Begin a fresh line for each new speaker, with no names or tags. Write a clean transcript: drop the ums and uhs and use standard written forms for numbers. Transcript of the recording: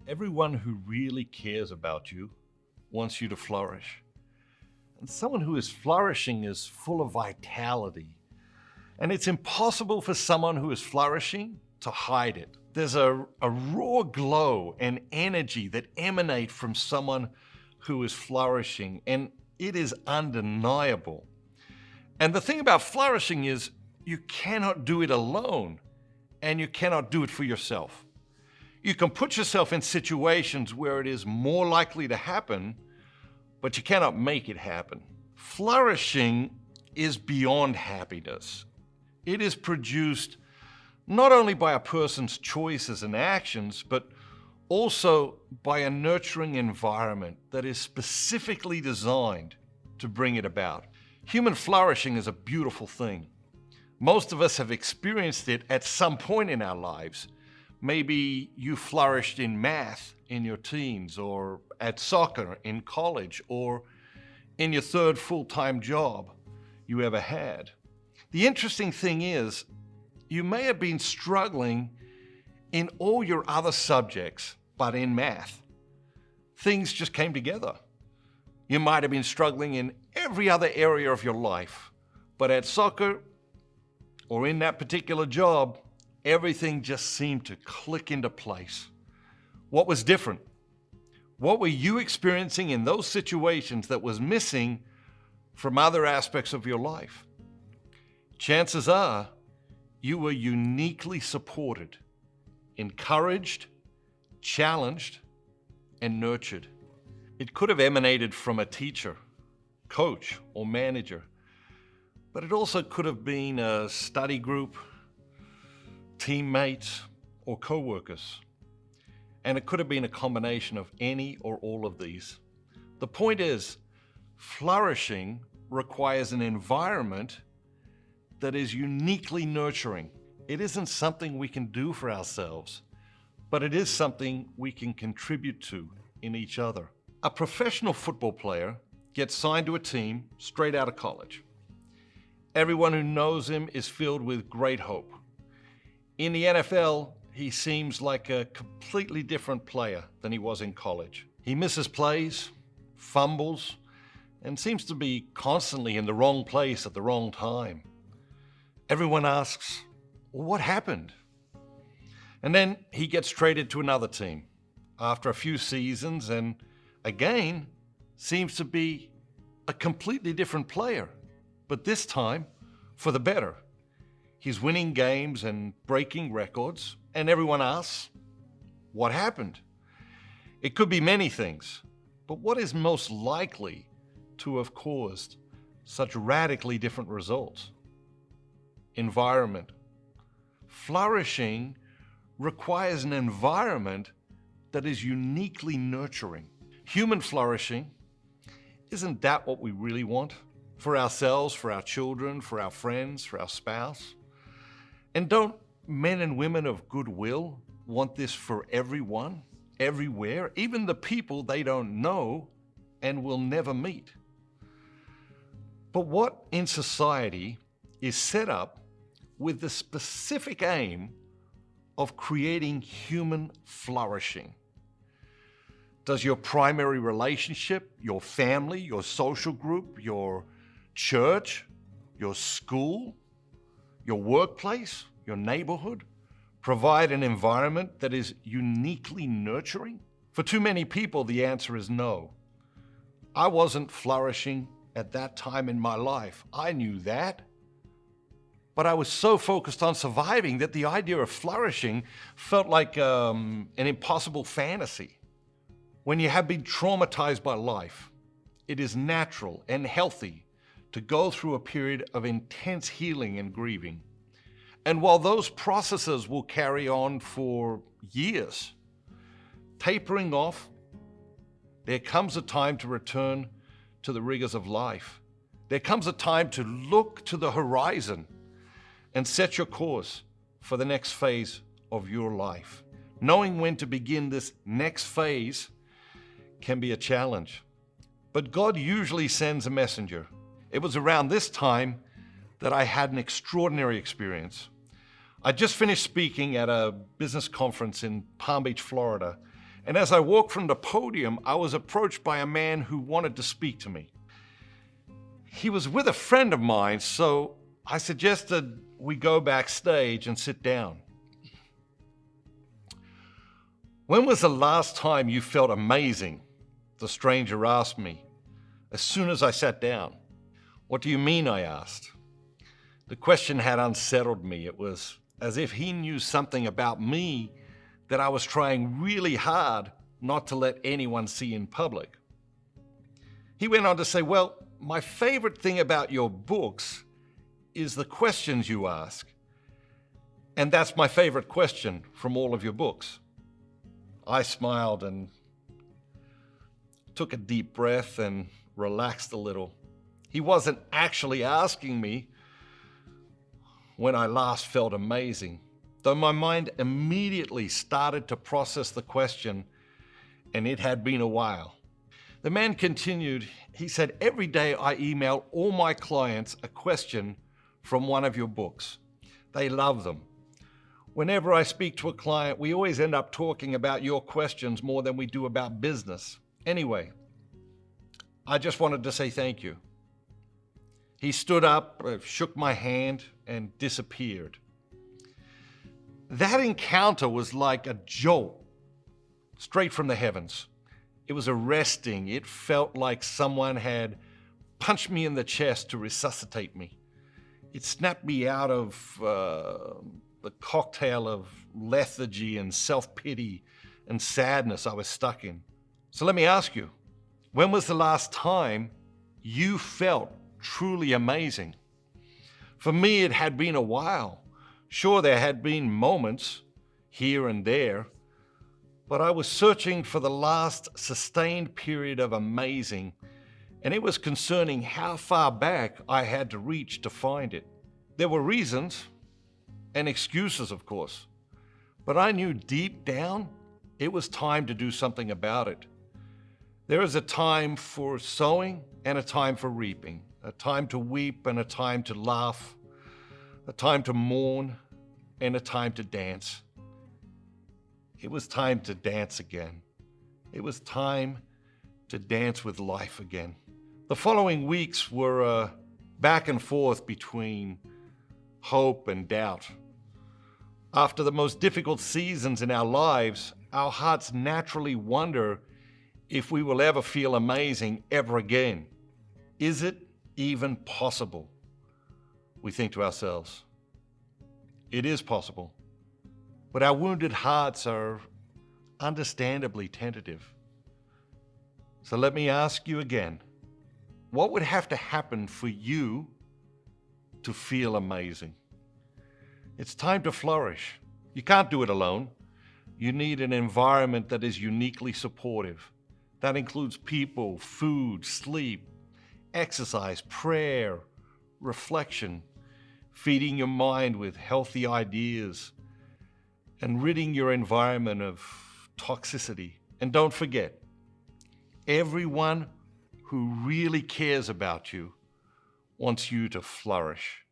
Everyone who really cares about you wants you to flourish. And someone who is flourishing is full of vitality. And it's impossible for someone who is flourishing to hide it. There's a raw glow and energy that emanate from someone who is flourishing, and it is undeniable. And the thing about flourishing is you cannot do it alone, and you cannot do it for yourself. You can put yourself in situations where it is more likely to happen, but you cannot make it happen. Flourishing is beyond happiness. It is produced not only by a person's choices and actions, but also by a nurturing environment that is specifically designed to bring it about. Human flourishing is a beautiful thing. Most of us have experienced it at some point in our lives. Maybe you flourished in math in your teens, or at soccer in college, or in your third full-time job you ever had. The interesting thing is, you may have been struggling in all your other subjects, but in math, things just came together. You might have been struggling in every other area of your life, but at soccer or in that particular job, everything just seemed to click into place. What was different? What were you experiencing in those situations that was missing from other aspects of your life? Chances are you were uniquely supported, encouraged, challenged, and nurtured. It could have emanated from a teacher, coach, or manager, but it also could have been a study group, teammates, or co-workers. And it could have been a combination of any or all of these. The point is, flourishing requires an environment that is uniquely nurturing. It isn't something we can do for ourselves, but it is something we can contribute to in each other. A professional football player gets signed to a team straight out of college. Everyone who knows him is filled with great hope. In the NFL, he seems like a completely different player than he was in college. He misses plays, fumbles, and seems to be constantly in the wrong place at the wrong time. Everyone asks, well, what happened? And then he gets traded to another team after a few seasons and again seems to be a completely different player, but this time for the better. He's winning games and breaking records, and everyone asks, what happened? It could be many things, but what is most likely to have caused such radically different results? Environment. Flourishing requires an environment that is uniquely nurturing. Human flourishing, isn't that what we really want? For ourselves, for our children, for our friends, for our spouse? And don't men and women of goodwill want this for everyone, everywhere, even the people they don't know and will never meet? But what in society is set up with the specific aim of creating human flourishing? Does your primary relationship, your family, your social group, your church, your school, your workplace, your neighborhood provide an environment that is uniquely nurturing? For too many people, the answer is no. I wasn't flourishing at that time in my life. I knew that. But I was so focused on surviving that the idea of flourishing felt like an impossible fantasy. When you have been traumatized by life, it is natural and healthy to go through a period of intense healing and grieving. And while those processes will carry on for years, tapering off, there comes a time to return to the rigors of life. There comes a time to look to the horizon and set your course for the next phase of your life. Knowing when to begin this next phase can be a challenge, but God usually sends a messenger. It was around this time that I had an extraordinary experience. I just finished speaking at a business conference in Palm Beach, Florida, And as I walked from the podium, I was approached by a man who wanted to speak to me. He was with a friend of mine, so I suggested we go backstage and sit down. "When was the last time you felt amazing?" the stranger asked me as soon as I sat down. "What do you mean?" I asked. The question had unsettled me. It was as if he knew something about me that I was trying really hard not to let anyone see in public. He went on to say, "Well, my favorite thing about your books is the questions you ask. And that's my favorite question from all of your books." I smiled and took a deep breath and relaxed a little. He wasn't actually asking me when I last felt amazing, though my mind immediately started to process the question, and it had been a while. The man continued. He said, "Every day I email all my clients a question from one of your books. They love them. Whenever I speak to a client, we always end up talking about your questions more than we do about business. Anyway, I just wanted to say thank you." He stood up, shook my hand, and disappeared. That encounter was like a jolt straight from the heavens. It was arresting. It felt like someone had punched me in the chest to resuscitate me. It snapped me out of the cocktail of lethargy and self-pity and sadness I was stuck in. So let me ask you, when was the last time you felt truly amazing? For me, it had been a while. Sure, there had been moments here and there, but I was searching for the last sustained period of amazing, and it was concerning how far back I had to reach to find it. There were reasons and excuses, of course, but I knew deep down it was time to do something about it. There is a time for sowing and a time for reaping, a time to weep and a time to laugh, a time to mourn and a time to dance. It was time to dance again. It was time to dance with life again. The following weeks were back and forth between hope and doubt. After the most difficult seasons in our lives, our hearts naturally wonder if we will ever feel amazing ever again. Is it even possible? We think to ourselves. It is possible, but our wounded hearts are understandably tentative. So let me ask you again, what would have to happen for you to feel amazing? It's time to flourish. You can't do it alone. You need an environment that is uniquely supportive. That includes people, food, sleep, exercise, prayer, reflection, feeding your mind with healthy ideas, and ridding your environment of toxicity. And don't forget, everyone who really cares about you wants you to flourish.